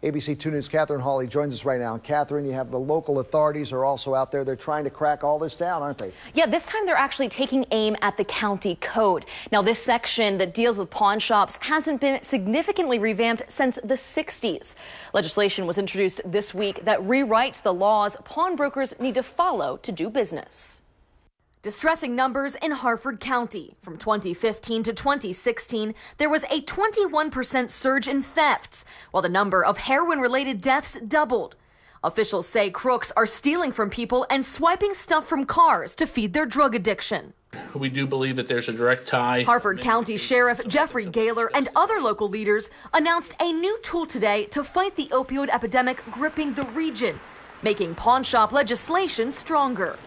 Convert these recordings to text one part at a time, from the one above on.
ABC 2 News' Catherine Hawley joins us right now. Catherine, you have the local authorities are also out there. They're trying to crack all this down, aren't they? Yeah, this time they're actually taking aim at the county code. Now, this section that deals with pawn shops hasn't been significantly revamped since the 60s. Legislation was introduced this week that rewrites the laws pawnbrokers need to follow to do business. Distressing numbers in Harford County. From 2015 to 2016, there was a 21% surge in thefts, while the number of heroin-related deaths doubled. Officials say crooks are stealing from people and swiping stuff from cars to feed their drug addiction. We do believe that there's a direct tie. Harford County Sheriff Jeffrey Gaylor and other local leaders announced a new tool today to fight the opioid epidemic gripping the region, making pawn shop legislation stronger.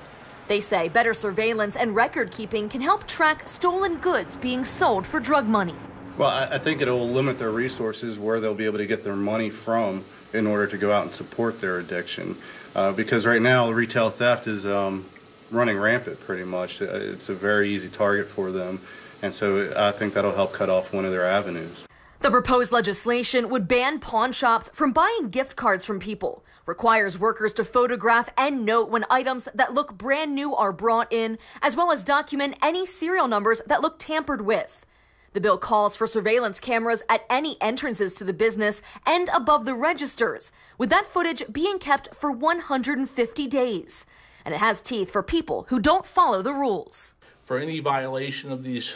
They say better surveillance and record keeping can help track stolen goods being sold for drug money. Well, I think it'll limit their resources where they'll be able to get their money from in order to go out and support their addiction. Because right now, retail theft is running rampant pretty much. It's a very easy target for them. And so I think that'll help cut off one of their avenues. The proposed legislation would ban pawn shops from buying gift cards from people, requires workers to photograph and note when items that look brand new are brought in, as well as document any serial numbers that look tampered with. The bill calls for surveillance cameras at any entrances to the business and above the registers, with that footage being kept for 150 days. And it has teeth for people who don't follow the rules. For any violation of these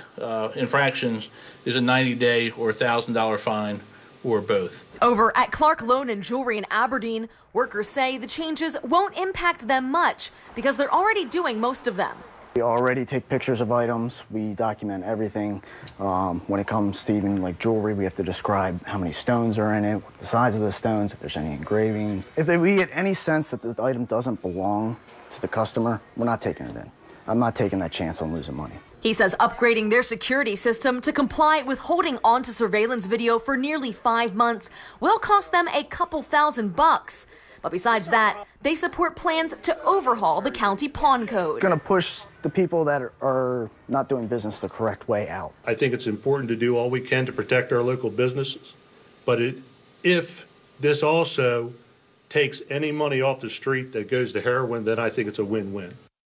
infractions is a 90-day or $1,000 fine or both. Over at Clark Loan and Jewelry in Aberdeen, workers say the changes won't impact them much because they're already doing most of them. We already take pictures of items. We document everything. When it comes to even like jewelry, we have to describe how many stones are in it, what the size of the stones, if there's any engravings. If we get any sense that the item doesn't belong to the customer, we're not taking it in. I'm not taking that chance on losing money. He says upgrading their security system to comply with holding on to surveillance video for nearly 5 months will cost them a couple $1,000. But besides that, they support plans to overhaul the county pawn code. Going to push the people that are not doing business the correct way out. I think it's important to do all we can to protect our local businesses. But if this also takes any money off the street that goes to heroin, then I think it's a win-win.